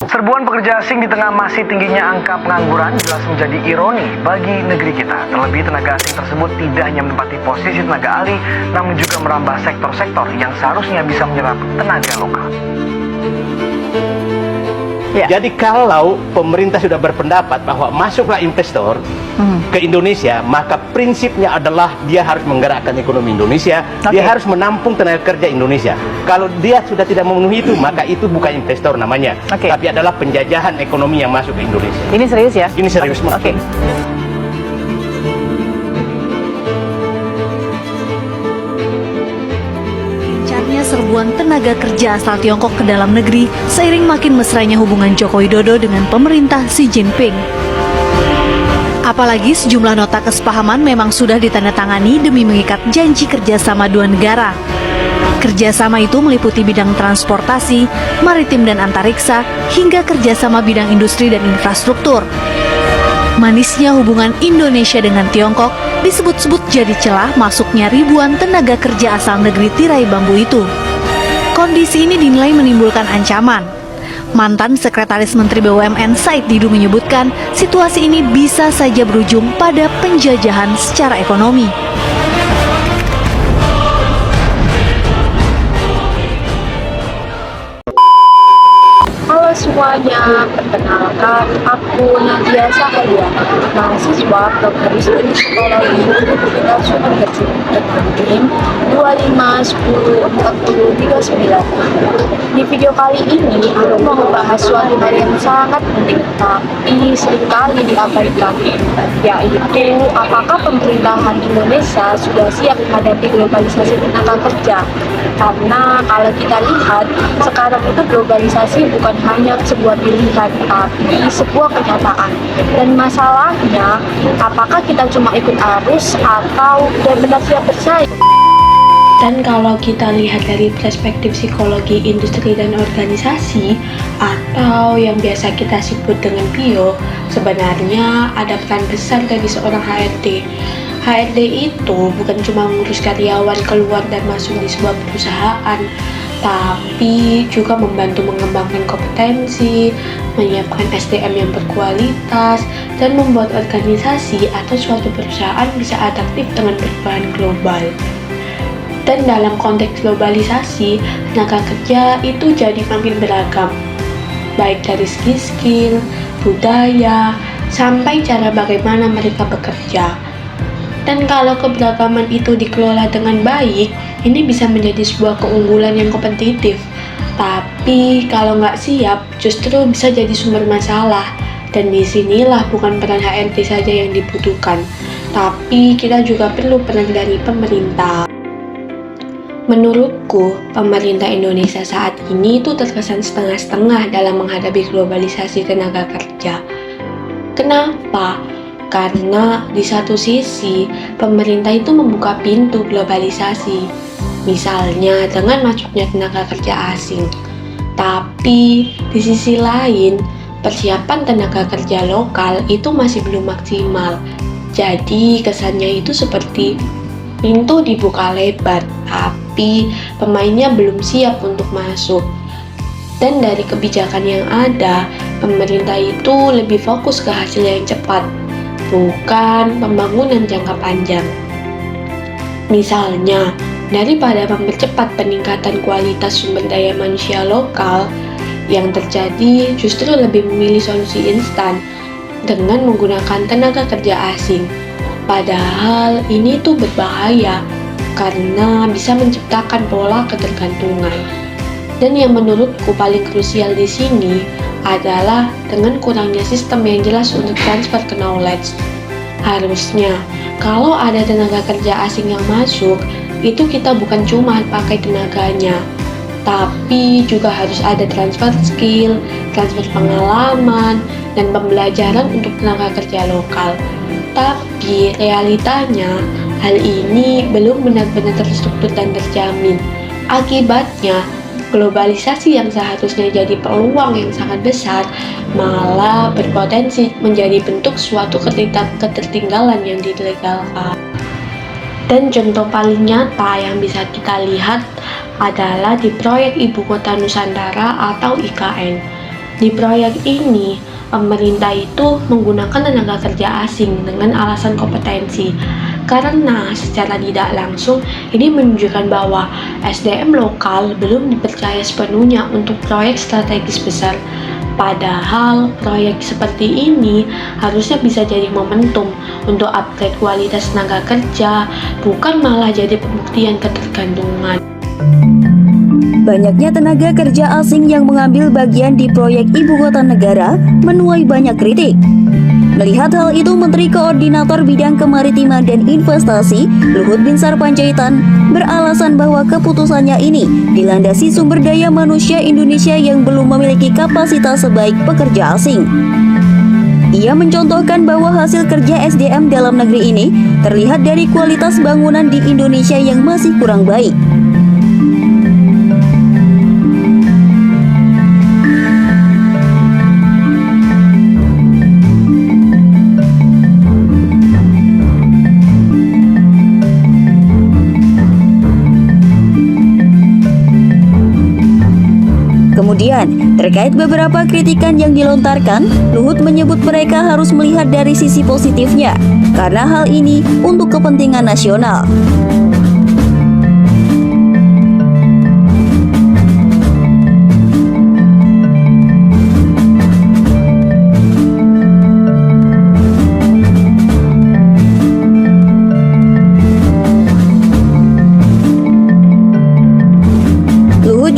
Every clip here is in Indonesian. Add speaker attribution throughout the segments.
Speaker 1: Serbuan pekerja asing di tengah masih tingginya angka pengangguran jelas menjadi ironi bagi negeri kita. Terlebih tenaga asing tersebut tidak hanya menempati posisi tenaga ahli, namun juga merambah sektor-sektor yang seharusnya bisa menyerap tenaga lokal.
Speaker 2: Ya. Jadi kalau pemerintah sudah berpendapat bahwa masuklah investor ke Indonesia, maka prinsipnya adalah dia harus menggerakkan ekonomi Indonesia, dia harus menampung tenaga kerja Indonesia. Kalau dia sudah tidak memenuhi itu, maka itu bukan investor namanya, tapi adalah penjajahan ekonomi yang masuk ke Indonesia.
Speaker 3: Ini serius ya?
Speaker 2: Ini serius.
Speaker 3: Oke.
Speaker 4: Serbuan tenaga kerja asal Tiongkok ke dalam negeri seiring makin mesranya hubungan Joko Widodo dengan pemerintah Xi Jinping. Apalagi sejumlah nota kesepahaman memang sudah ditandatangani demi mengikat janji kerjasama dua negara. Kerjasama itu meliputi bidang transportasi, maritim dan antariksa, hingga kerjasama bidang industri dan infrastruktur. Manisnya hubungan Indonesia dengan Tiongkok disebut-sebut jadi celah masuknya ribuan tenaga kerja asal negeri tirai bambu itu. Kondisi ini dinilai menimbulkan ancaman. Mantan Sekretaris Menteri BUMN Said Didu menyebutkan situasi ini bisa saja berujung pada penjajahan secara ekonomi.
Speaker 5: Halo semuanya, perkenalkan aku Nadia Sahalia, mahasiswa Program Studi Psikologi Universitas Sunan dengan NIM 25104039. Di video kali ini, aku mau membahas suatu hal yang sangat penting tapi seringkali diabaikan, yaitu apakah pemerintahan Indonesia sudah siap menghadapi globalisasi tenaga kerja. Karena kalau kita lihat, sekarang itu globalisasi bukan hanya sebuah pilihan, tapi sebuah kenyataan. Dan masalahnya, apakah kita cuma ikut arus atau benar-benar siap bersaing?
Speaker 6: Dan kalau kita lihat dari perspektif psikologi industri dan organisasi atau yang biasa kita sebut dengan PIO, sebenarnya ada peran besar dari seorang HRD. HRD itu bukan cuma mengurus karyawan keluar dan masuk di sebuah perusahaan, tapi juga membantu mengembangkan kompetensi, menyiapkan SDM yang berkualitas, dan membuat organisasi atau suatu perusahaan bisa adaptif dengan perubahan global. Dan dalam konteks globalisasi, tenaga kerja itu jadi makin beragam, baik dari segi skill, budaya, sampai cara bagaimana mereka bekerja. Dan kalau keberagaman itu dikelola dengan baik, ini bisa menjadi sebuah keunggulan yang kompetitif. Tapi kalau nggak siap, justru bisa jadi sumber masalah. Dan disinilah bukan peran HRD saja yang dibutuhkan, tapi kita juga perlu peran dari pemerintah. Menurutku, pemerintah Indonesia saat ini itu terkesan setengah-setengah dalam menghadapi globalisasi tenaga kerja. Kenapa? Karena di satu sisi, pemerintah itu membuka pintu globalisasi, misalnya dengan masuknya tenaga kerja asing. Tapi di sisi lain, persiapan tenaga kerja lokal itu masih belum maksimal. Jadi kesannya itu seperti pintu dibuka lebar, tapi pemainnya belum siap untuk masuk. Dan dari kebijakan yang ada, pemerintah itu lebih fokus ke hasil yang cepat, bukan pembangunan jangka panjang. Misalnya, daripada mempercepat peningkatan kualitas sumber daya manusia lokal, yang terjadi justru lebih memilih solusi instan dengan menggunakan tenaga kerja asing. Padahal ini tuh berbahaya karena bisa menciptakan pola ketergantungan. Dan yang menurutku paling krusial di sini adalah dengan kurangnya sistem yang jelas untuk transfer ke knowledge. Harusnya kalau ada tenaga kerja asing yang masuk, itu kita bukan cuma pakai tenaganya, tapi juga harus ada transfer skill, transfer pengalaman, dan pembelajaran untuk tenaga kerja lokal. Tapi realitanya, hal ini belum benar-benar terstruktur dan terjamin. Akibatnya, globalisasi yang seharusnya jadi peluang yang sangat besar, malah berpotensi menjadi bentuk suatu ketertinggalan yang dilegalkan. Dan contoh paling nyata yang bisa kita lihat adalah di proyek Ibu Kota Nusantara atau IKN. Di proyek ini, pemerintah itu menggunakan tenaga kerja asing dengan alasan kompetensi. Karena secara tidak langsung ini menunjukkan bahwa SDM lokal belum dipercaya sepenuhnya untuk proyek strategis besar. Padahal proyek seperti ini harusnya bisa jadi momentum untuk upgrade kualitas tenaga kerja, bukan malah jadi pembuktian ketergantungan.
Speaker 3: Banyaknya tenaga kerja asing yang mengambil bagian di proyek ibu kota negara menuai banyak kritik. Melihat hal itu, Menteri Koordinator Bidang Kemaritiman dan Investasi Luhut Binsar Panjaitan beralasan bahwa keputusannya ini dilandasi sumber daya manusia Indonesia yang belum memiliki kapasitas sebaik pekerja asing. Ia mencontohkan bahwa hasil kerja SDM dalam negeri ini terlihat dari kualitas bangunan di Indonesia yang masih kurang baik. Kemudian, terkait beberapa kritikan yang dilontarkan, Luhut menyebut mereka harus melihat dari sisi positifnya, karena hal ini untuk kepentingan nasional.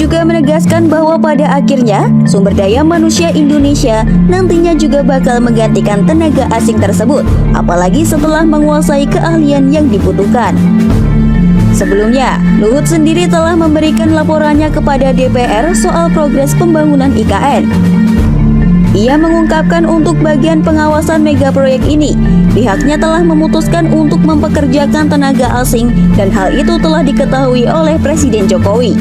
Speaker 3: Juga menegaskan bahwa pada akhirnya sumber daya manusia Indonesia nantinya juga bakal menggantikan tenaga asing tersebut, apalagi setelah menguasai keahlian yang dibutuhkan. Sebelumnya, Luhut sendiri telah memberikan laporannya kepada DPR soal progres pembangunan IKN. Ia mengungkapkan untuk bagian pengawasan mega proyek ini, pihaknya telah memutuskan untuk mempekerjakan tenaga asing dan hal itu telah diketahui oleh Presiden Jokowi.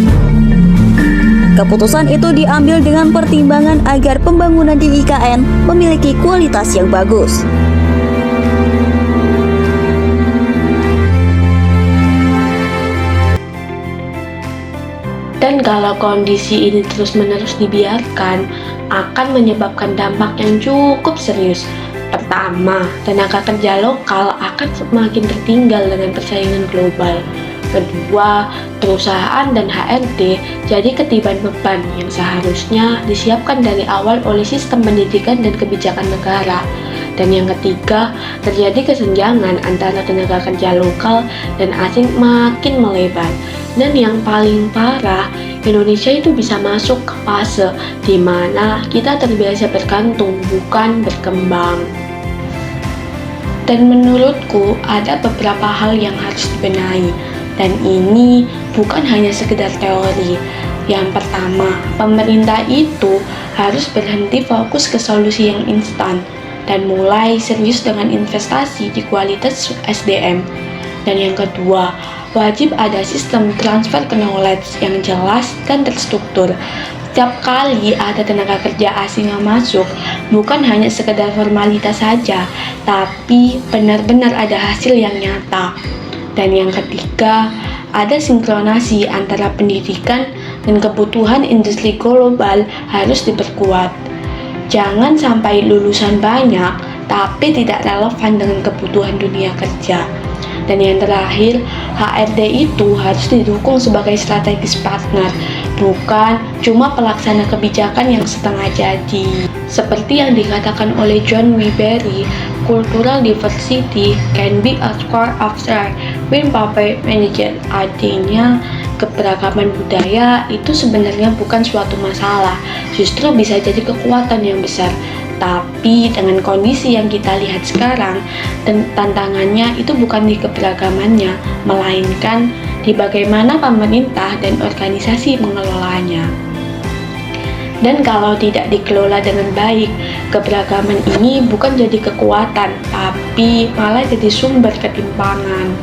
Speaker 3: Keputusan itu diambil dengan pertimbangan agar pembangunan di IKN memiliki kualitas yang bagus.
Speaker 6: Dan kalau kondisi ini terus-menerus dibiarkan, akan menyebabkan dampak yang cukup serius. Pertama, tenaga kerja lokal akan semakin tertinggal dengan persaingan global. Kedua, perusahaan dan HRD jadi ketiban beban yang seharusnya disiapkan dari awal oleh sistem pendidikan dan kebijakan negara. Dan yang ketiga, terjadi kesenjangan antara tenaga kerja lokal dan asing makin melebar. Dan yang paling parah, Indonesia itu bisa masuk ke fase di mana kita terbiasa bergantung, bukan berkembang. Dan menurutku ada beberapa hal yang harus dibenahi. Dan ini bukan hanya sekedar teori. Yang pertama, pemerintah itu harus berhenti fokus ke solusi yang instan dan mulai serius dengan investasi di kualitas SDM. Dan yang kedua, wajib ada sistem transfer knowledge yang jelas dan terstruktur. Setiap kali ada tenaga kerja asing yang masuk, bukan hanya sekedar formalitas saja, tapi benar-benar ada hasil yang nyata. Dan yang ketiga, ada sinkronasi antara pendidikan dan kebutuhan industri global harus diperkuat. Jangan sampai lulusan banyak, tapi tidak relevan dengan kebutuhan dunia kerja. Dan yang terakhir, HRD itu harus didukung sebagai strategis partner, bukan cuma pelaksana kebijakan yang setengah jadi. Seperti yang dikatakan oleh John Wyberry, cultural diversity can be a core after when proper managed. Artinya, keberagaman budaya itu sebenarnya bukan suatu masalah, justru bisa jadi kekuatan yang besar. Tapi dengan kondisi yang kita lihat sekarang, tantangannya itu bukan di keberagamannya, melainkan di bagaimana pemerintah dan organisasi mengelolanya. Dan kalau tidak dikelola dengan baik, keberagaman ini bukan jadi kekuatan, tapi malah jadi sumber ketimpangan.